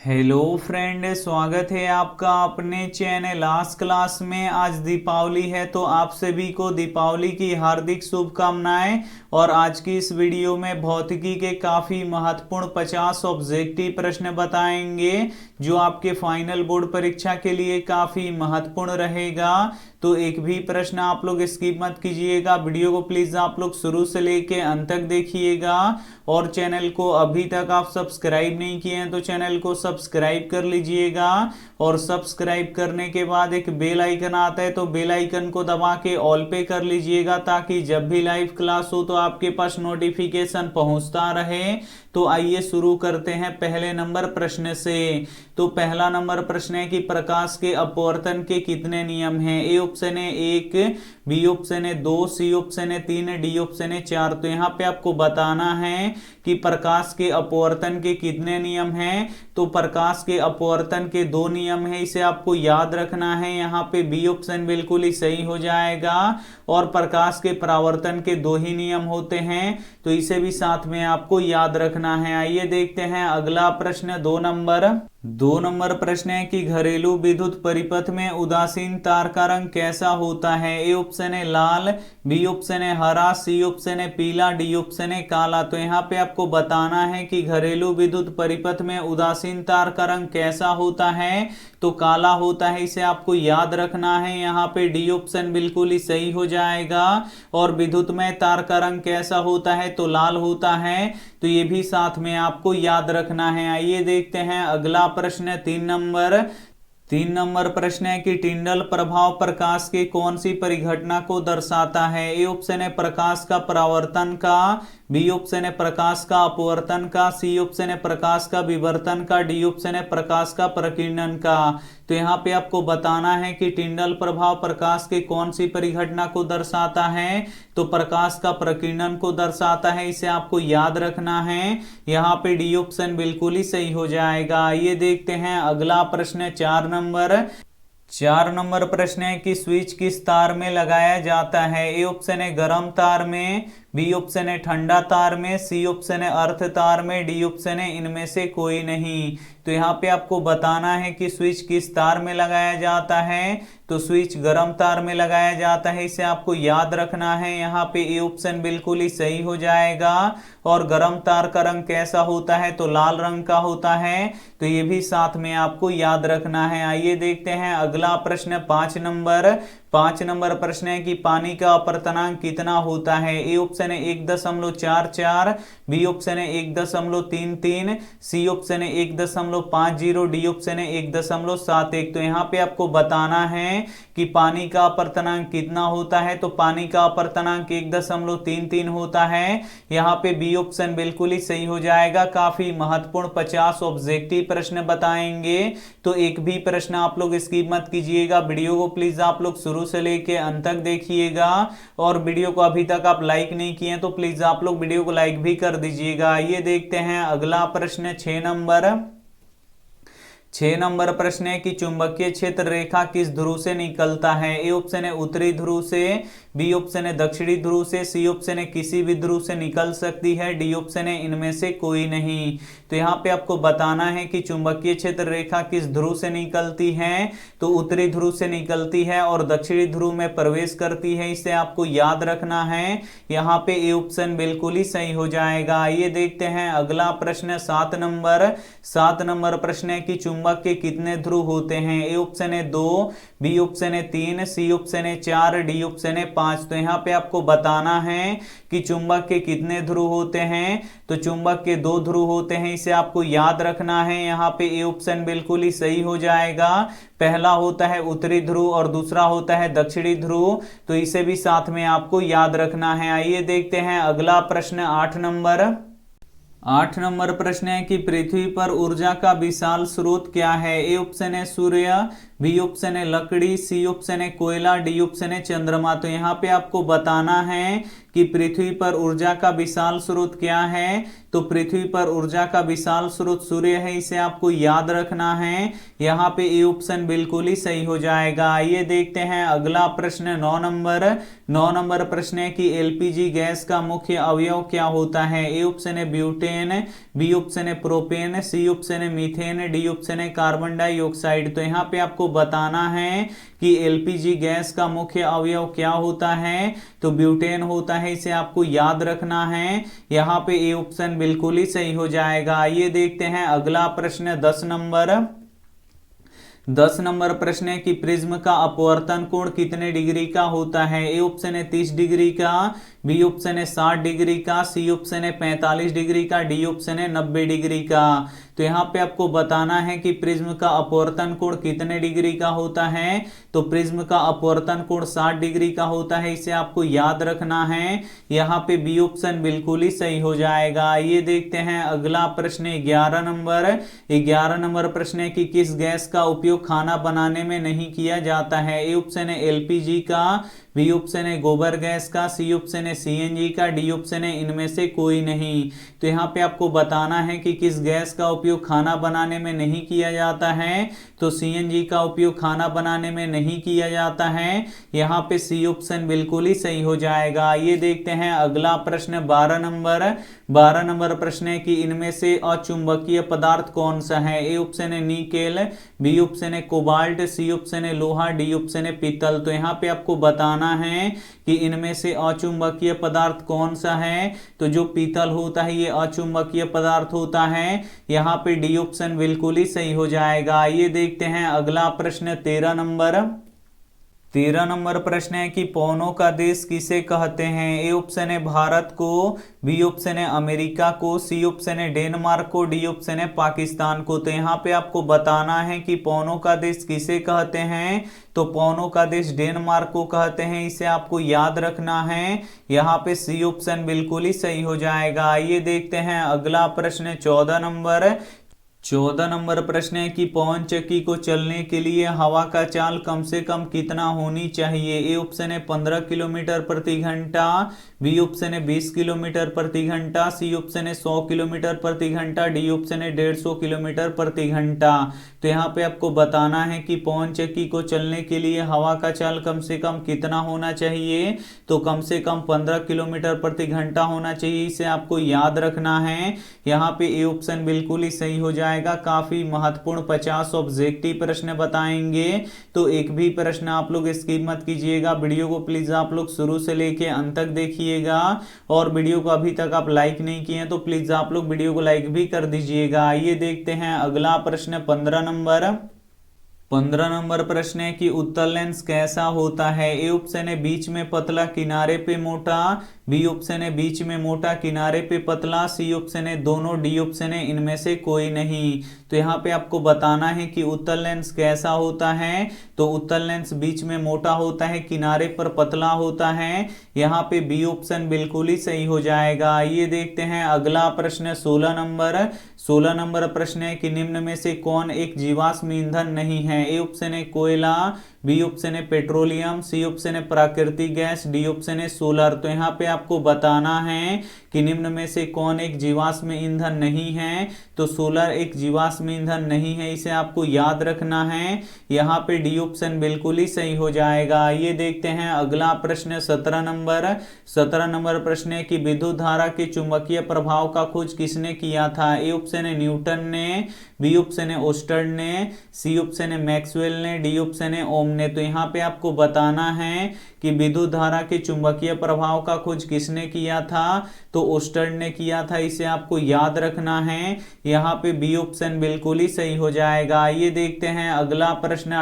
Hello friend, स्वागत है आपका अपने चैनल आज क्लास में। आज दीपावली है तो आप सभी को दीपावली की हार्दिक शुभकामनाएं। और आज की इस वीडियो में भौतिकी के काफ़ी महत्वपूर्ण 50 ऑब्जेक्टिव प्रश्न बताएंगे जो आपके फाइनल बोर्ड परीक्षा के लिए काफ़ी महत्वपूर्ण रहेगा। तो एक भी प्रश्न आप लोग स्किप मत कीजिएगा, वीडियो को प्लीज़ आप लोग शुरू से लेके अंत तक देखिएगा। और चैनल को अभी तक आप सब्सक्राइब नहीं किए हैं तो चैनल को सब्सक्राइब कर लीजिएगा। और सब्सक्राइब करने के बाद एक बेल आइकन आता है तो बेल आइकन को दबा के ऑल पे कर लीजिएगा, ताकि जब भी लाइव क्लास हो तो आपके पास नोटिफिकेशन पहुंचता रहे। तो आइए शुरू करते हैं पहले नंबर प्रश्न से। तो पहला नंबर प्रश्न है कि प्रकाश के अपवर्तन के कितने नियम हैं। ए ऑप्शन है 1, बी ऑप्शन है 2, सी ऑप्शन है 3, डी ऑप्शन है 4। तो यहाँ पे आपको बताना है कि प्रकाश के अपवर्तन के कितने नियम हैं। तो प्रकाश के अपवर्तन के 2 नियम है, इसे आपको याद रखना है। यहाँ पे बी ऑप्शन बिल्कुल ही सही हो जाएगा। और प्रकाश के परावर्तन के 2 ही नियम होते हैं, तो इसे भी साथ में आपको याद रखना है। आइए देखते हैं अगला प्रश्न 2 नंबर प्रश्न है कि घरेलू विद्युत परिपथ में उदासीन तार का रंग कैसा होता है। ए ऑप्शन है लाल, बी ऑप्शन है हरा, सी ऑप्शन है पीला, डी ऑप्शन है काला। तो यहाँ पे आपको बताना है कि घरेलू विद्युत परिपथ में उदासीन तार का रंग कैसा होता है। तो काला होता है, इसे आपको याद रखना है। यहाँ पे डी ऑप्शन बिल्कुल ही सही हो जाएगा। और विद्युतमय तार का रंग कैसा होता है, तो लाल होता है। तो ये भी साथ में आपको याद रखना है। आइए देखते हैं अगला प्रश्न 3 नंबर प्रश्न है कि टिंडल प्रभाव प्रकाश के कौन सी परिघटना को दर्शाता है। ए ऑप्शन है प्रकाश का परावर्तन का, बी ऑप्शन है प्रकाश का अपवर्तन का, सी ऑप्शन है प्रकाश का विवर्तन का, डी ऑप्शन है प्रकाश का प्रकीर्णन का। तो यहाँ पे आपको बताना है कि टिंडल प्रभाव प्रकाश के कौन सी परिघटना को दर्शाता है। तो प्रकाश का प्रकीर्णन को दर्शाता है, इसे आपको याद रखना है। यहाँ पे डी ऑप्शन बिल्कुल ही सही हो जाएगा। ये देखते हैं अगला प्रश्न 4 नंबर प्रश्न है कि स्विच किस तार में लगाया जाता है। ए ऑप्शन है गर्म तार में, बी ऑप्शन है ठंडा तार में, सी ऑप्शन है अर्थ तार में, डी ऑप्शन है इनमें से कोई नहीं। तो यहाँ पे आपको बताना है कि स्विच किस तार में लगाया जाता है। तो स्विच गर्म तार में लगाया जाता है, इसे आपको याद रखना है। यहाँ पे ए ऑप्शन बिल्कुल ही सही हो जाएगा। और गर्म तार का रंग कैसा होता है, तो लाल रंग का होता है। तो ये भी साथ में आपको याद रखना है। आइए देखते हैं अगला प्रश्न 5 नंबर प्रश्न है कि पानी का अपवर्तनांक कितना होता है। ए ऑप्शन है 1.44, बी ऑप्शन है 1.33, सी ऑप्शन है 1.50, डी ऑप्शन है 1.71। तो यहाँ पे आपको बताना है कि पानी का अपवर्तनांक कितना होता है। तो पानी का अपवर्तनांक 1.33 होता है। यहाँ पे बी ऑप्शन बिल्कुल ही सही हो जाएगा। काफी महत्वपूर्ण 50 ऑब्जेक्टिव प्रश्न बताएंगे, तो एक भी प्रश्न आप लोग स्किप मत कीजिएगा। वीडियो को प्लीज आप लोग शुरू से लेके अंत तक देखिएगा। और वीडियो को अभी तक आप लाइक नहीं किए हैं तो प्लीज आप लोग वीडियो को लाइक भी कर दीजिएगा। आइए देखते हैं अगला प्रश्न 6 नंबर प्रश्न है कि चुंबकीय क्षेत्र रेखा किस ध्रुव से निकलता है। ए ऑप्शन है उत्तरी ध्रुव से, बी ऑप्शन है दक्षिणी ध्रुव से, सी ऑप्शन है किसी भी ध्रुव से निकल सकती है, डी ऑप्शन है इनमें से कोई नहीं। तो यहाँ पे आपको बताना है कि चुंबकीय क्षेत्र रेखा किस ध्रुव से निकलती है। तो उत्तरी ध्रुव से निकलती है और दक्षिणी ध्रुव में प्रवेश करती है, इसे आपको याद रखना है। यहाँ पे ए ऑप्शन बिल्कुल ही सही हो जाएगा। आइए देखते हैं अगला प्रश्न 7 नंबर प्रश्न है कि चुंबक के कितने ध्रुव होते हैं। ए ऑप्शन है 2, बी ऑप्शन है 3, सी ऑप्शन है 4, डी ऑप्शन है 5। तो यहाँ पे आपको बताना है कि चुंबक के कितने ध्रुव होते हैं। तो चुंबक के 2 ध्रुव होते हैं, इसे आपको याद रखना है। यहाँ पे ए ऑप्शन बिल्कुल ही सही हो जाएगा। पहला होता है उत्तरी ध्रुव और दूसरा होता है दक्षिणी ध्रुव। तो इसे भी साथ में आपको याद रखना है। आइए देखते हैं अगला प्रश्न 8 नंबर प्रश्न है कि पृथ्वी पर ऊर्जा का विशाल स्रोत क्या है। ए ऑप्शन है सूर्य, बी ऑप्शन है लकड़ी, सी ऑप्शन है कोयला, डी ऑप्शन है चंद्रमा। तो यहाँ पे आपको बताना है कि पृथ्वी पर ऊर्जा का विशाल स्रोत क्या है। तो पृथ्वी पर ऊर्जा का विशाल स्रोत सूर्य है, इसे आपको याद रखना है। यहाँ पे ए ऑप्शन बिल्कुल ही सही हो जाएगा। आइए देखते हैं अगला प्रश्न 9 नंबर प्रश्न है कि एलपीजी गैस का मुख्य अवयव क्या होता है। ए ऑप्शन है ब्यूटेन, बी ऑप्शन है प्रोपेन, सी ऑप्शन है मीथेन, डी ऑप्शन है कार्बन डाइऑक्साइड। तो यहाँ पे आपको बताना है कि एलपीजी गैस का मुख्य अवयव क्या होता है। तो ब्यूटेन होता है, इसे आपको याद रखना है। यहाँ पे ए ऑप्शन बिल्कुल ही सही हो जाएगा। आइए देखते हैं अगला प्रश्न 10 नंबर प्रश्न है कि प्रिज्म का अपवर्तन कोण कितने डिग्री का होता है। ए ऑप्शन है 30 डिग्री का, बी ऑप्शन है 60 डिग्री का, सी ऑप्शन है 45 डिग्री का, डी ऑप्शन है 90 डिग्री का। तो यहाँ पे आपको बताना है कि प्रिज्म का अपवर्तन कोण कितने डिग्री का होता है। तो प्रिज्म का अपवर्तन कोण 60 डिग्री का होता है, इसे आपको याद रखना है। यहाँ पे बी ऑप्शन बिल्कुल ही सही हो जाएगा। ये देखते हैं अगला प्रश्न 11 नंबर प्रश्न है कि किस गैस का उपयोग खाना बनाने में नहीं किया जाता है। ए ऑप्शन है एलपीजी का, बी ऑप्शन है गोबर गैस का, सी ऑप्शन है सीएनजी का, डी ऑप्शन है इनमें से कोई नहीं। तो यहाँ पे आपको बताना है कि किस गैस का उपयोग खाना बनाने में नहीं किया जाता है। तो सीएनजी का उपयोग खाना बनाने में नहीं किया जाता है। यहाँ पे सी ऑप्शन बिल्कुल ही सही हो जाएगा। ये देखते हैं अगला प्रश्न 12 नंबर प्रश्न है कि इनमें से अचुंबकीय पदार्थ कौन सा है। ए ऑप्शन है निकेल, बी ऑप्शन है कोबाल्ट, सी ऑप्शन है लोहा, डी ऑप्शन है पीतल। तो यहाँ पे आपको बताना है कि इनमें से अचुंबकीय पदार्थ कौन सा है। तो जो पीतल होता है ये अचुंबकीय पदार्थ होता है। यहाँ पे डी ऑप्शन बिल्कुल ही सही हो जाएगा। ये देखते हैं अगला प्रश्न 13 नंबर प्रश्न है कि पौनों का देश किसे कहते हैं। ए ऑप्शन है भारत को, बी ऑप्शन है अमेरिका को, सी ऑप्शन है डेनमार्क को, डी ऑप्शन है पाकिस्तान को। तो यहाँ पे आपको बताना है कि पौनों का देश किसे कहते हैं। तो पौनों का देश डेनमार्क को कहते हैं, इसे आपको याद रखना है। यहाँ पे सी ऑप्शन बिल्कुल ही सही हो जाएगा। आइए देखते हैं अगला प्रश्न 14 नंबर प्रश्न है कि पवन चक्की को चलने के लिए हवा का चाल कम से कम कितना होनी चाहिए। ए ऑप्शन है 15 किलोमीटर प्रति घंटा, बी ऑप्शन है 20 किलोमीटर प्रति घंटा, सी ऑप्शन है 100 किलोमीटर प्रति घंटा, डी ऑप्शन है 150 किलोमीटर प्रति घंटा। तो यहाँ पे आपको बताना है कि पवन चक्की को चलने के लिए हवा का चाल कम से कम कितना होना चाहिए। तो कम से कम 15 किलोमीटर प्रति घंटा होना चाहिए, इसे आपको याद रखना है। यहाँ पे ए ऑप्शन बिल्कुल ही सही हो जाएगा। काफी महत्वपूर्ण 50 ऑब्जेक्टिव प्रश्न बताएंगे, तो एक भी प्रश्न आप लोग स्किप मत कीजिएगा। वीडियो को प्लीज आप लोग शुरू से लेके अंत तक देखिएगा, और वीडियो को अभी तक आप लाइक नहीं किए हैं तो प्लीज आप लोग वीडियो को लाइक भी कर दीजिएगा। आइए देखते हैं अगला प्रश्न 15 नंबर प्रश्न है कि उत्तल लेंस कैसा होता है। ए ऑप्शन है बीच में पतला किनारे पे मोटा, बी ऑप्शन है बीच में मोटा किनारे पे पतला, सी ऑप्शन है दोनों, डी ऑप्शन है इनमें से कोई नहीं। तो यहाँ पे आपको बताना है कि उत्तल लेंस कैसा होता है। तो उत्तल लेंस बीच में मोटा होता है, किनारे पर पतला होता है। यहाँ पे बी ऑप्शन बिल्कुल ही सही हो जाएगा। ये देखते हैं अगला प्रश्न 16 नंबर प्रश्न है कि निम्न में से कौन एक जीवाश्म ईंधन नहीं है। ए ऑप्शन है कोयला, बी ऑप्शन है पेट्रोलियम, सी ऑप्शन है प्राकृतिक गैस, डी ऑप्शन है सोलर। तो यहाँ पे आपको बताना है कि निम्न में से कौन एक जीवाश्म ईंधन नहीं है। तो सोलर एक जीवाश्म ईंधन नहीं है, इसे आपको याद रखना है। यहाँ पे डी ऑप्शन बिल्कुल ही सही हो जाएगा। ये देखते हैं अगला प्रश्न 17 नंबर प्रश्न है कि विद्युत धारा के चुंबकीय प्रभाव का खोज किसने किया था। ए ऑप्शन है न्यूटन ने, बी ऑप्शन है ओस्टर्ड ने, सी ऑप्शन है मैक्सवेल ने, डी ऑप्शन है ओम ने। तो यहाँ पे आपको बताना है कि विद्युत धारा के चुंबकीय प्रभाव का खोज किसने किया था। तो ओस्टर्ड ने किया था, इसे आपको याद रखना है। यहाँ पे बी ऑप्शन बिल्कुल ही सही हो जाएगा। ये देखते हैं अगला प्रश्न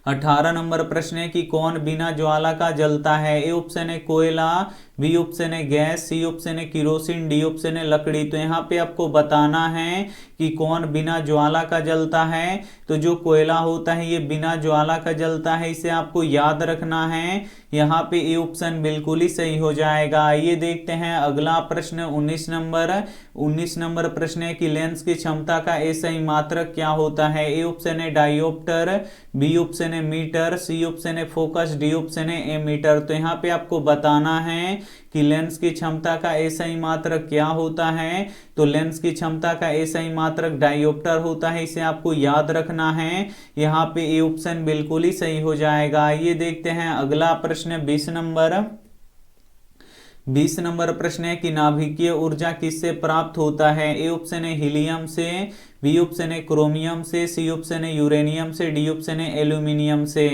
18 नंबर प्रश्न है कि कौन बिना ज्वाला का जलता है। ए ऑप्शन है कोयला, बी ऑप्शन है गैस, सी ऑप्शन है किरोसिन, डी ऑप्शन है लकड़ी। तो यहाँ पे आपको बताना है कि कौन बिना ज्वाला का जलता है। तो जो कोयला होता है ये बिना ज्वाला का जलता है, इसे आपको याद रखना है। यहाँ पे ए ऑप्शन बिल्कुल ही सही हो जाएगा। आइए देखते हैं अगला प्रश्न 19 नंबर। 19 नंबर प्रश्न है कि लेंस की क्षमता का SI मात्रक क्या होता है। ए ऑप्शन है डायोप्टर, बी ऑप्शन है मीटर, सी ऑप्शन है फोकस, डी ऑप्शन है एमीटर। तो यहाँ पे आपको बताना है कि लेंस की क्षमता का SI मात्रक क्या होता है। तो लेंस की क्षमता का SI मात्रक डायोप्टर होता है, इसे आपको याद रखना है। यहाँ पे ए ऑप्शन बिल्कुल ही सही हो जाएगा। ये देखते हैं अगला प्रश्न 20 नंबर। 20 नंबर प्रश्न है कि नाभिकीय ऊर्जा किससे प्राप्त होता है। ए ऑप्शन है हीलियम से, बी ऑप्शन है क्रोमियम से, सी ऑप्शन है यूरेनियम से, डी ऑप्शन है एल्यूमिनियम से।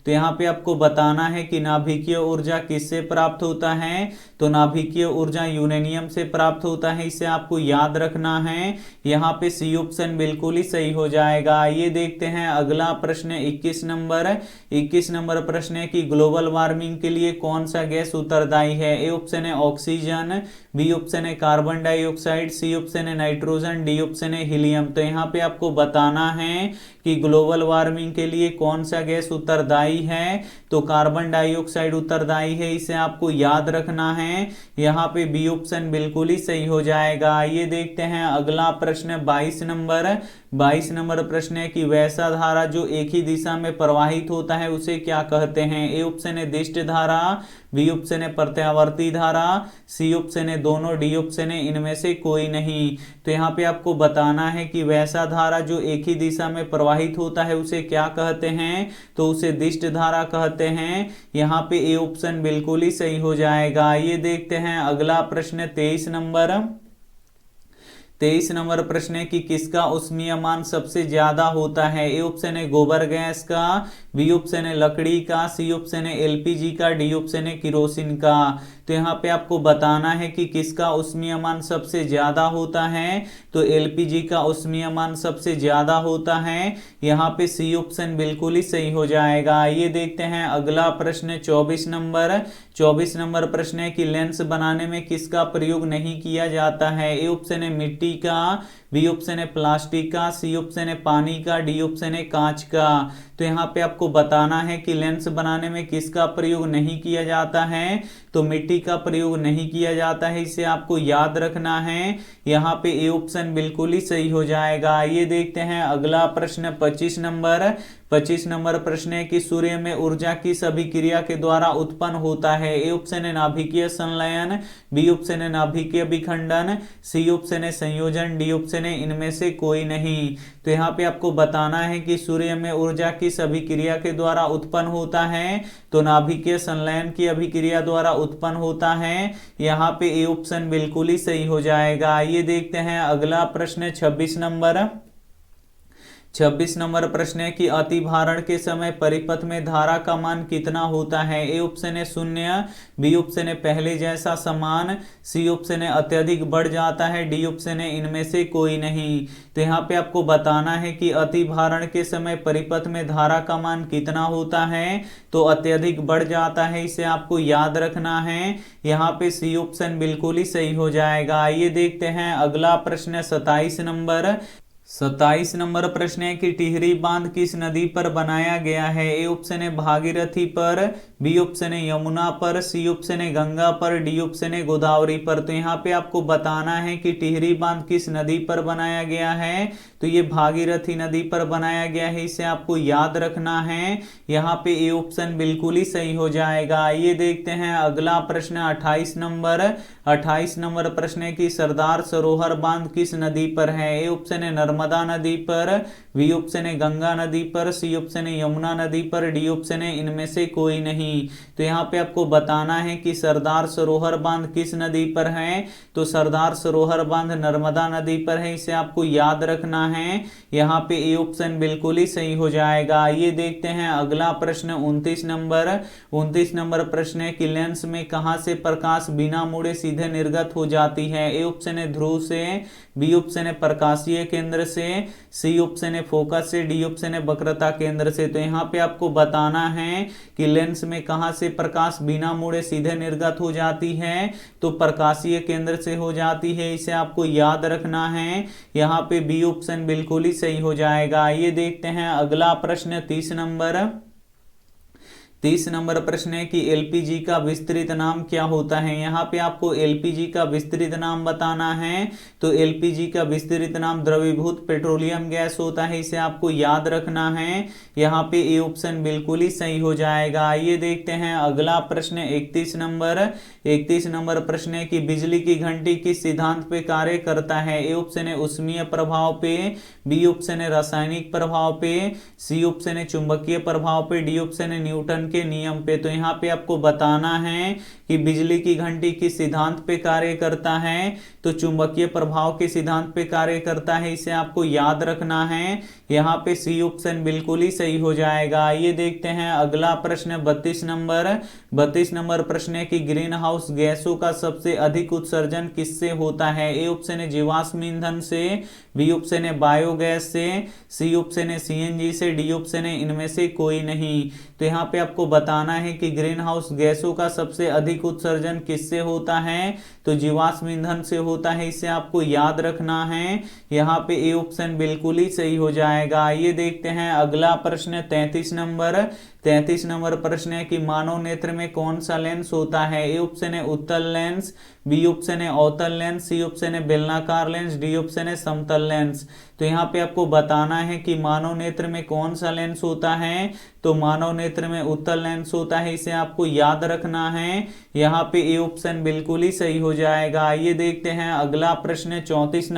तो यहाँ पे आपको बताना है कि नाभिकीय ऊर्जा किससे प्राप्त होता है। तो नाभिकीय ऊर्जा यूरेनियम से प्राप्त होता है, इसे आपको याद रखना है। यहाँ पे सी ऑप्शन बिल्कुल ही सही हो जाएगा। ये देखते हैं अगला प्रश्न 21 नंबर। 21 नंबर प्रश्न है कि ग्लोबल वार्मिंग के लिए कौन सा गैस उत्तरदायी है। ए ऑप्शन है ऑक्सीजन, बी ऑप्शन है कार्बन डाइऑक्साइड, सी ऑप्शन है नाइट्रोजन, डी ऑप्शन है हीलियम। तो यहाँ पे आपको बताना है कि ग्लोबल वार्मिंग के लिए कौन सा गैस उत्तरदायी है। तो कार्बन डाइऑक्साइड उत्तरदायी है, इसे आपको याद रखना है। यहाँ पे बी ऑप्शन बिल्कुल ही सही हो जाएगा। ये देखते हैं अगला प्रश्न 22 नंबर। 22 नंबर प्रश्न है कि वैसा धारा जो एक ही दिशा में प्रवाहित होता है उसे क्या कहते हैं। ए ऑप्शन है दिष्ट धारा, बी ऑप्शन है प्रत्यावर्ती धारा, सी ऑप्शन है दोनों, डी ऑप्शन है इनमें से कोई नहीं। तो यहाँ पे आपको बताना है कि वैसा धारा जो एक ही दिशा में प्रवाहित होता है उसे क्या कहते हैं। तो उसे दिष्ट धारा कहते हैं। यहाँ पे ए ऑप्शन बिल्कुल ही सही हो जाएगा। ये देखते हैं अगला प्रश्न 23 नंबर। 23 नंबर प्रश्न है कि किसका उष्मीयमान सबसे ज्यादा होता है। ए ऑप्शन है गोबर गैस का, बी ऑप्शन है लकड़ी का, सी ऑप्शन है LPG का, डी ऑप्शन है किरोसिन का। तो यहाँ पे आपको बताना है कि किसका उष्मीयमान सबसे ज्यादा होता है। तो LPG का उष्मीयमान सबसे ज्यादा होता है। यहाँ पे सी ऑप्शन बिल्कुल ही सही हो जाएगा। ये देखते हैं अगला प्रश्न 24 नंबर। 24 नंबर प्रश्न है कि लेंस बनाने में किसका प्रयोग नहीं किया जाता है। ए ऑप्शन है मिट्टी का, बी ऑप्शन है प्लास्टिक का, सी ऑप्शन है पानी का, डी ऑप्शन है कांच का। तो यहाँ पे आपको बताना है कि लेंस बनाने में किसका प्रयोग नहीं किया जाता है। तो मिट्टी का प्रयोग नहीं किया जाता है, इसे आपको याद रखना है। यहाँ पे ए ऑप्शन बिल्कुल ही सही हो जाएगा। ये देखते हैं अगला प्रश्न 25 नंबर। 25 नंबर प्रश्न है कि सूर्य में ऊर्जा किस अभिक्रिया के द्वारा उत्पन्न होता है। ए ऑप्शन है नाभिकीय संलयन, बी ऑप्शन है नाभिकीय विखंडन, सी ऑप्शन है संयोजन, डी ऑप्शन है इनमें से कोई नहीं। तो यहाँ पे आपको बताना है कि सूर्य में ऊर्जा किस अभिक्रिया के द्वारा उत्पन्न होता है। तो नाभिकीय संलयन की अभिक्रिया द्वारा उत्पन्न होता है। यहाँ पे ए ऑप्शन बिल्कुल ही सही हो जाएगा। ये देखते हैं अगला प्रश्न 26 नंबर। 26 नंबर प्रश्न है कि अतिभारण के समय परिपथ में धारा का मान कितना होता है। ए ऑप्शन है 0, बी ऑप्शन है पहले जैसा समान, सी ऑप्शन है अत्यधिक बढ़ जाता है, डी ऑप्शन है इनमें से कोई नहीं। तो यहाँ पे आपको बताना है कि अतिभारण के समय परिपथ में धारा का मान कितना होता है। तो अत्यधिक बढ़ जाता है, इसे आपको याद रखना है। यहाँ पे सी ऑप्शन बिल्कुल ही सही हो जाएगा। ये देखते हैं अगला प्रश्न 27 नंबर। 27 नंबर प्रश्न है कि टिहरी बांध किस नदी पर बनाया गया है। ए ऑप्शन है भागीरथी पर, बी ऑप्शन है यमुना पर, सी ऑप्शन है गंगा पर, डी ऑप्शन है गोदावरी पर। तो यहाँ पे आपको बताना है कि टिहरी बांध किस नदी पर बनाया गया है। तो ये भागीरथी नदी पर बनाया गया है, इसे आपको याद रखना है। यहाँ पे ए ऑप्शन बिल्कुल ही सही हो जाएगा। ये देखते हैं अगला प्रश्न 28 नंबर। 28 नंबर प्रश्न है कि सरदार सरोवर बांध किस नदी पर है। ए ऑप्शन है नर्मदा नदी पर, बी ऑप्शन है गंगा नदी पर, सी ऑप्शन है यमुना नदी पर, डी ऑप्शन है इनमें से कोई नहीं। तो यहाँ पे आपको बताना है कि सरदार सरोवर बांध किस नदी पर है। तो सरदार सरोवर बांध नर्मदा नदी पर है, इसे आपको याद रखना है। यहाँ पे ए ऑप्शन बिल्कुल ही सही हो जाएगा। ये देखते हैं अगला प्रश्न 29 नंबर। 29 नंबर प्रश्न है कि लेंस में कहां से प्रकाश बिना मुड़े सीधे निर्गत हो जाती है। ए ऑप्शन है ध्रुव से, बी ऑप्शन है प्रकाशीय केंद्र से, सी ऑप्शन है फोकस से, डी ऑप्शन है वक्रता केंद्र से। तो यहाँ पे आपको बताना है कि लेंस में कहां से प्रकाश बिना मुड़े सीधे निर्गत हो जाती है, तो प्रकाशीय केंद्र से हो जाती है, इसे आपको याद रखना है। यहाँ पे बी ऑप्शन बिल्कुल ही सही हो जाएगा। ये देखते हैं अगला प्रश्न 30 नंबर प्रश्न है कि एलपीजी का विस्तृत नाम क्या होता है। यहाँ पे आपको एलपीजी का विस्तृत नाम बताना है। तो एलपीजी का विस्तृत नाम द्रवीभूत पेट्रोलियम गैस होता है, इसे आपको याद रखना है। यहाँ पे ए ऑप्शन बिल्कुल ही सही हो जाएगा। ये देखते हैं अगला प्रश्न 31 नंबर प्रश्न है कि बिजली की घंटी किस सिद्धांत पे कार्य करता है। ए ऑप्शन है उष्मीय प्रभाव पे, बी ऑप्शन है रासायनिक प्रभाव पे, सी ऑप्शन है चुंबकीय प्रभाव पे, डी ऑप्शन है न्यूटन के नियम पे। तो यहाँ पे आपको बताना है कि बिजली की घंटी किस सिद्धांत पे कार्य करता है, तो चुंबकीय प्रभाव के सिद्धांत पे कार्य करता है, इसे आपको याद रखना है। यहाँ पे सी ऑप्शन बिल्कुल ही सही हो जाएगा। ये देखते हैं अगला प्रश्न 32 नंबर प्रश्न है कि ग्रीन हाउस गैसों का सबसे अधिक उत्सर्जन किससे होता है। ए ऑप्शन है जीवाश्म ईंधन से, बी ऑप्शन है बायोगैस से, सी ऑप्शन है सीएनजी से, डी ऑप्शन है इनमें से कोई नहीं। तो यहाँ पे आपको बताना है कि ग्रीन हाउस गैसों का सबसे अधिक उत्सर्जन किससे होता है, तो जीवाश्म ईंधन से होता है, इसे आपको याद रखना है। यहाँ पे ए ऑप्शन बिल्कुल ही सही हो जाएगा। ये देखते हैं अगला प्रश्न 33 नंबर प्रश्न है कि मानव नेत्र में कौन सा लेंस होता है। ए ऑप्शन है उत्तल लेंस, बी ऑप्शन है अवतल लेंस, सी ऑप्शन है बेलनाकार लेंस, डी ऑप्शन है समतल लेंस। तो यहाँ पे आपको बताना है कि मानव नेत्र में कौन सा लेंस होता है, तो मानव नेत्र में उत्तल लेंस होता है, इसे आपको याद रखना है। यहाँ पे ए ऑप्शन बिल्कुल ही सही हो जाएगा। ये देखते हैं अगला प्रश्न 34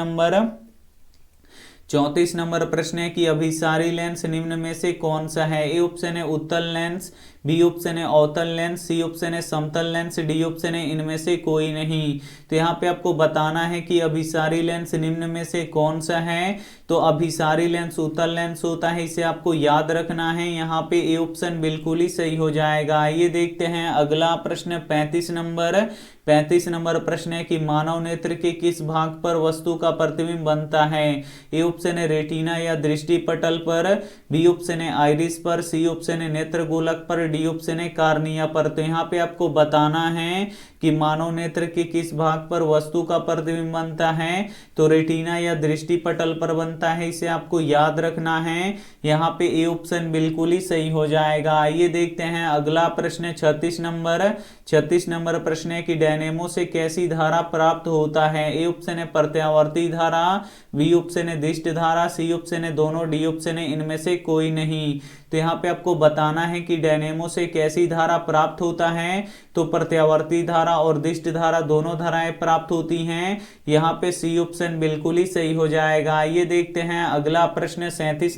नंबर प्रश्न है कि अभिसारी लेंस निम्न में से कौन सा है। ए ऑप्शन है उत्तल लेंस, बी ऑप्शन है अवतल लेंस, सी ऑप्शन है समतल लेंस, डी ऑप्शन है इनमें से कोई नहीं। तो यहाँ पे आपको बताना है कि अभिसारी लेंस निम्न में से कौन सा है, तो अभिसारी लेंस उत्तल लेंस होता है, इसे आपको याद रखना है। यहाँ पे ए ऑप्शन बिल्कुल ही सही हो जाएगा। ये देखते हैं अगला प्रश्न 35 नंबर प्रश्न है कि मानव नेत्र के किस भाग पर वस्तु का प्रतिबिंब बनता है। ए ऑप्शन है रेटिना या दृष्टि पटल पर, बी ऑप्शन है आइरिस पर, सी ऑप्शन है नेत्र गोलक पर, डी ऑप्शन है कार्निया पर। तो यहाँ पे आपको बताना है कि मानव नेत्र के किस भाग पर वस्तु का प्रतिबिंब बनता है, तो रेटिना या दृष्टि पटल पर बनता है, इसे आपको याद रखना है। यहाँ पे ए ऑप्शन बिल्कुल ही सही हो जाएगा। ये देखते हैं अगला प्रश्न 36 नंबर प्रश्न है कि डायनेमो से कैसी धारा प्राप्त होता है। ए ऑप्शन है प्रत्यावर्ती धारा, बी ऑप्शन है दिष्ट धारा, सी ऑप्शन है दोनों, डी ऑप्शन है इनमें से कोई नहीं। तो यहाँ पे आपको बताना है कि डायनेमो से कैसी धारा प्राप्त होता है, तो प्रत्यावर्ती धारा और दिष्ट धारा दोनों धाराएं प्राप्त होती हैं। यहाँ पे सी ऑप्शन बिल्कुल ही सही हो जाएगा। ये देखते हैं अगला प्रश्न 37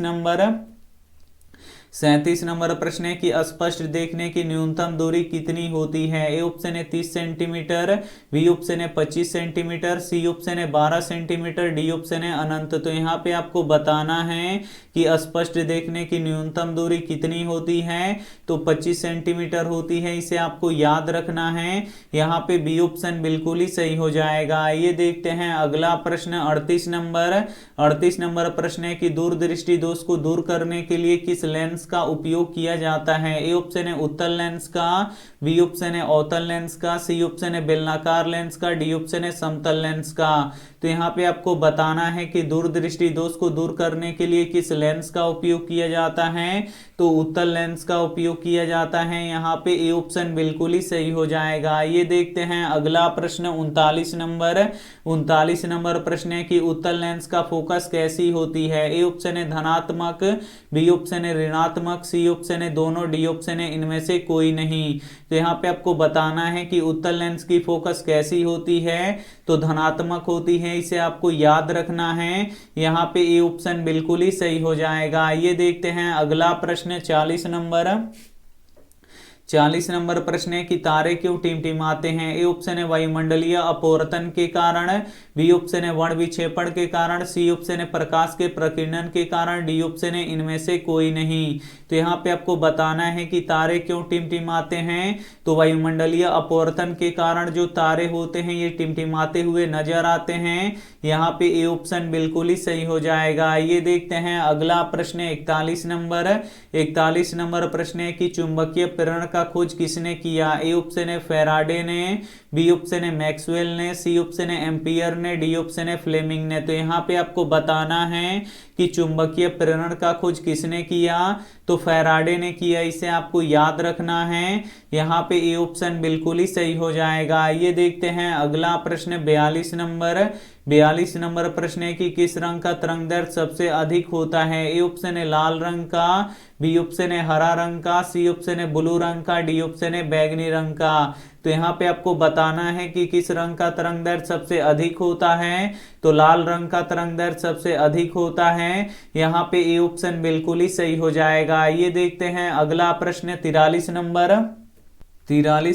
नंबर प्रश्न है कि स्पष्ट देखने की न्यूनतम दूरी कितनी होती है। ए ऑप्शन है 30 सेंटीमीटर, बी ऑप्शन है 25 सेंटीमीटर, सी ऑप्शन है 12 सेंटीमीटर, डी ऑप्शन है अनंत। तो यहाँ पे आपको बताना है कि स्पष्ट देखने की न्यूनतम दूरी कितनी होती है, तो 25 सेंटीमीटर होती है, इसे आपको याद रखना है। यहाँ पे बी ऑप्शन बिल्कुल ही सही हो जाएगा। ये देखते हैं अगला प्रश्न 38 नंबर प्रश्न है कि दूरदृष्टि दोष को दूर करने के लिए किस लेंस का उपयोग किया जाता है। ए ऑप्शन है उत्तल लेंस का, बी ऑप्शन है अवतल लेंस का, सी ऑप्शन है बेलनाकार लेंस का, डी ऑप्शन है समतल लेंस का। तो यहाँ पे आपको बताना है कि दूरदृष्टि दोष को दूर करने के लिए किस लेंस का उपयोग किया जाता है, तो उत्तल लेंस का उपयोग किया जाता है। यहाँ पे ए ऑप्शन बिल्कुल ही सही हो जाएगा। ये देखते हैं अगला प्रश्न 39 नंबर प्रश्न है कि उत्तल लेंस का फोकस कैसी होती है। ए ऑप्शन है धनात्मक, बी ऑप्शन है ऋणात्मक, सी ऑप्शन है दोनों, डी ऑप्शन है इनमें से कोई नहीं। तो यहाँ पे आपको बताना है कि उत्तल लेंस की फोकस कैसी होती है, तो धनात्मक होती है, इसे आपको याद रखना है। यहाँ पे ए ऑप्शन बिल्कुल ही सही हो जाएगा। ये देखते हैं अगला प्रश्न 40 40 नंबर प्रश्न है कि तारे क्यों टिमटिमाते हैं। ए ऑप्शन है वायुमंडलीय अपवर्तन के कारण, बी ऑप्शन है वर्ण विक्षेपण के कारण, सी ऑप्शन है प्रकाश के प्रकीर्णन के कारण, डी ऑप्शन है इनमें से कोई नहीं। तो यहाँ पे आपको बताना है कि तारे क्यों टिमटिमाते हैं। तो वायुमंडलीय अपवर्तन के कारण जो तारे होते हैं ये टिमटिमाते हुए नजर आते हैं। यहाँ पे ए ऑप्शन बिल्कुल ही सही हो जाएगा। ये देखते हैं अगला प्रश्न 41 नंबर प्रश्न है कि चुंबकीय प्रेरण का खोज किसने किया। ए ऑप्शन है फैराडे ने, बी ऑप्शन है मैक्सवेल ने, सी ऑप्शन है एम्पियर ने, डी ऑप्शन है फ्लेमिंग ने। तो यहाँ पे आपको बताना है कि चुंबकीय प्रेरण का खोज किसने किया। तो फैराडे ने किया, इसे आपको याद रखना है। यहाँ पे ए ऑप्शन बिल्कुल ही सही हो जाएगा। ये देखते हैं अगला प्रश्न 42 नंबर प्रश्न है कि किस रंग का तरंगदैर्घ्य सबसे अधिक होता है। ए ऑप्शन है लाल रंग का, बी ऑप्शन है हरा रंग का, सी ऑप्शन है ब्लू रंग का, डी ऑप्शन है बैंगनी रंग का। तो यहाँ पे आपको बताना है कि किस रंग का तरंगदैर्घ्य सबसे अधिक होता है। तो लाल रंग का तरंगदैर्घ्य सबसे अधिक होता है। यहाँ पे ए ऑप्शन बिल्कुल ही सही हो जाएगा। ये देखते हैं अगला प्रश्न 43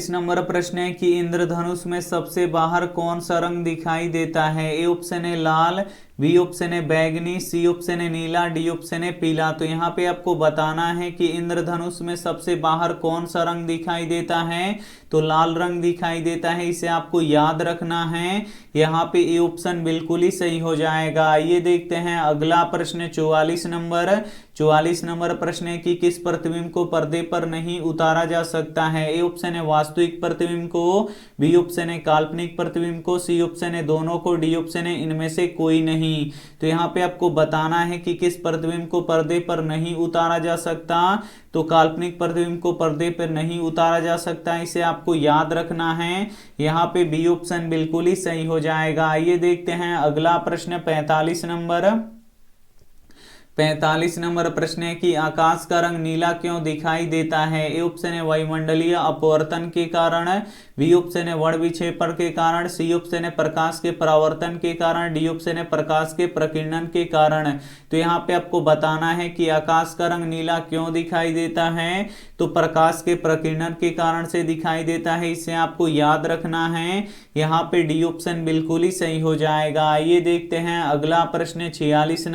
नंबर प्रश्न है कि इंद्रधनुष में सबसे बाहर कौन सा रंग दिखाई देता है। ए ऑप्शन है लाल, बी ऑप्शन है बैगनी, सी ऑप्शन है नीला, डी ऑप्शन है पीला। तो यहाँ पे आपको बताना है कि इंद्रधनुष में सबसे बाहर कौन सा रंग दिखाई देता है। तो लाल रंग दिखाई देता है, इसे आपको याद रखना है। यहाँ पे ए ऑप्शन बिल्कुल ही सही हो जाएगा। ये देखते हैं अगला प्रश्न 44 नंबर प्रश्न है कि किस प्रतिबिंब को पर्दे पर नहीं उतारा जा सकता है। ए ऑप्शन है वास्तविक प्रतिबिंब को, बी ऑप्शन है काल्पनिक प्रतिबिंब को, सी ऑप्शन है दोनों को, डी ऑप्शन है इनमें से कोई नहीं। तो यहाँ पे आपको बताना है कि किस प्रतिबिंब को पर्दे पर नहीं उतारा जा सकता। तो काल्पनिक प्रतिबिंब को पर्दे पर नहीं उतारा जा सकता, इसे आपको याद रखना है। यहाँ पे बी ऑप्शन बिल्कुल ही सही हो जाएगा। ये देखते हैं अगला प्रश्न 45 नंबर प्रश्न है कि आकाश का रंग नीला क्यों दिखाई देता है। ए ऑप्शन है वायुमंडलीय अपवर्तन के कारण, बी ऑप्शन है वर्ण विक्षेपण के कारण, सी ऑप्शन है प्रकाश के परावर्तन के कारण, डी ऑप्शन है प्रकाश के प्रकीर्णन के कारण। तो यहाँ पे आपको बताना है कि आकाश का रंग नीला क्यों दिखाई देता है। तो प्रकाश के प्रकीर्णन के कारण से दिखाई देता है, इसे आपको याद रखना है। यहाँ पे डी ऑप्शन बिल्कुल ही सही हो जाएगा। ये देखते हैं अगला प्रश्न 46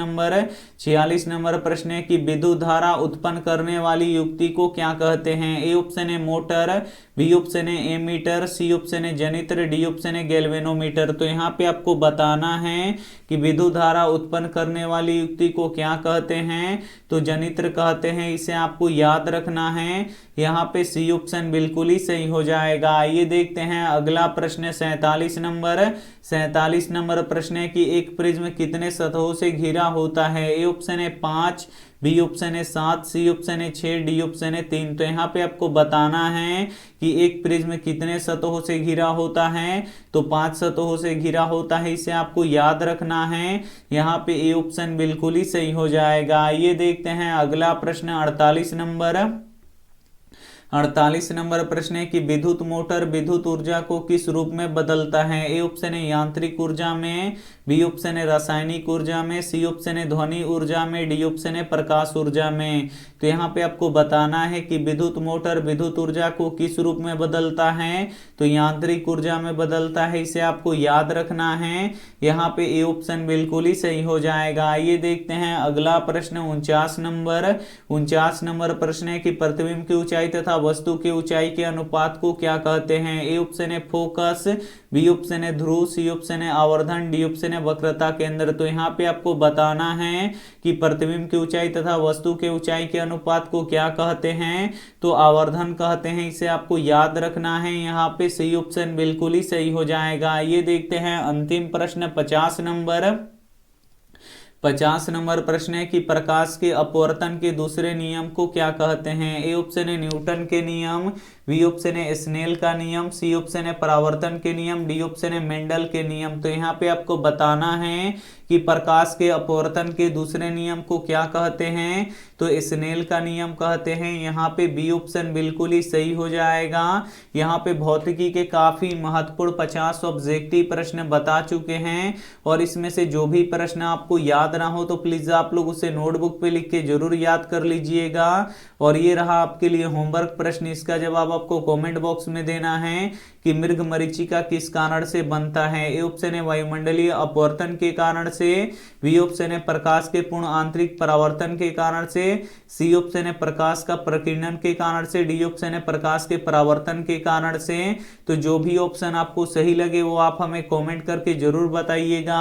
नंबर प्रश्न है कि विद्युत धारा उत्पन्न करने वाली युक्ति को क्या कहते हैं। ए ऑप्शन है मोटर, बी ऑप्शन है एमीटर, सी ऑप्शन है जनित्र, डी ऑप्शन है गैल्वेनोमीटर। तो यहाँ पे आपको बताना है कि विद्युत धारा उत्पन्न करने वाली युक्ति को क्या कहते हैं। तो जनित्र कहते हैं, इसे आपको याद रखना है। यहाँ पे सी ऑप्शन बिल्कुल ही सही हो जाएगा। ये देखते हैं अगला प्रश्न 47 नंबर प्रश्न है कि एक प्रिज्म कितने सतहों से घिरा होता है। ए ऑप्शन है 5, बी ऑप्शन है 7, सी ऑप्शन है 6, डी ऑप्शन है 3। तो यहाँ पे आपको बताना है कि एक प्रिज्म कितने सतहों से घिरा होता है। तो 5 सतहों से घिरा होता है, इसे आपको याद रखना है। यहाँ पे ए ऑप्शन बिल्कुल ही सही हो जाएगा। ये देखते हैं अगला प्रश्न 48 नंबर प्रश्न है कि विद्युत मोटर विद्युत ऊर्जा को किस रूप में बदलता है। ए ऑप्शन है यांत्रिक ऊर्जा में, बी ऑप्शन है रासायनिक ऊर्जा में, सी ऑप्शन है ध्वनि ऊर्जा में, डी ऑप्शन है प्रकाश ऊर्जा में। तो यहाँ पे आपको बताना है कि विद्युत मोटर विद्युत ऊर्जा को किस रूप में बदलता है। तो यांत्रिक ऊर्जा में बदलता है, इसे आपको याद रखना है। यहाँ पे ए ऑप्शन बिल्कुल ही सही हो जाएगा। ये देखते हैं अगला प्रश्न 49 नंबर प्रश्न है कि प्रतिबिंब की ऊंचाई तथा वस्तु की ऊंचाई के अनुपात को क्या कहते हैं। ए ऑप्शन है फोकस, बी ऑप्शन है ध्रुव, सी ऑप्शन है आवर्धन, डी ऑप्शन है वक्रता केंद्र। तो यहाँ पे आपको बताना है कि प्रतिबिंब की ऊंचाई तथा वस्तु के ऊंचाई के अनुपात को क्या कहते हैं। तो आवर्धन कहते हैं, इसे आपको याद रखना है। यहाँ पे सी ऑप्शन बिल्कुल ही सही हो जाएगा। ये देखते हैं अंतिम प्रश्न 50 नंबर प्रश्न है कि प्रकाश के अपवर्तन के दूसरे नियम को क्या कहते हैं। ए ऑप्शन है न्यूटन के नियम, बी ऑप्शन है स्नेल का नियम, सी ऑप्शन है परावर्तन के नियम, डी ऑप्शन है मेंडल के नियम। तो यहाँ पे आपको बताना है कि प्रकाश के अपवर्तन के दूसरे नियम को क्या कहते हैं, तो स्नेल का नियम कहते हैं। यहाँ पे बी ऑप्शन बिल्कुल ही सही हो जाएगा। यहाँ पे भौतिकी के काफी महत्वपूर्ण 50 ऑब्जेक्टिव प्रश्न बता चुके हैं और इसमें से जो भी प्रश्न आपको याद ना हो तो प्लीज आप लोग उसे नोटबुक पे लिख के जरूर याद कर लीजिएगा। और ये रहा आपके लिए होमवर्क प्रश्न, इसका जवाब आपको कमेंट बॉक्स में देना है कि मृग मरीचिका किस कारण से बनता है। ए ऑप्शन है वायुमंडलीय अपवर्तन के कारण से, बी ऑप्शन है प्रकाश के पूर्ण आंतरिक परावर्तन के कारण से, सी ऑप्शन है प्रकाश का प्रकीर्णन के कारण से, डी ऑप्शन है प्रकाश के परावर्तन के कारण से। तो जो भी ऑप्शन आपको सही लगे वो आप हमें कमेंट करके जरूर बताइएगा।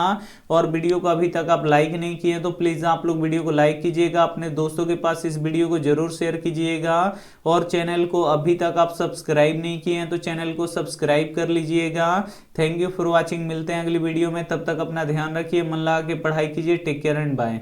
और वीडियो को अभी तक आप लाइक नहीं किए तो प्लीज आप लोग वीडियो को लाइक कीजिएगा, अपने दोस्तों के पास इस वीडियो को जरूर शेयर कीजिएगा। और चैनल को अभी तक आप सब्सक्राइब नहीं किए हैं तो चैनल को सब्सक्राइब कर लीजिएगा। थैंक यू फॉर वॉचिंग, मिलते हैं अगली वीडियो में, तब तक अपना ध्यान रखिए, मन लगा के पढ़ाई कीजिए। Take care and bye.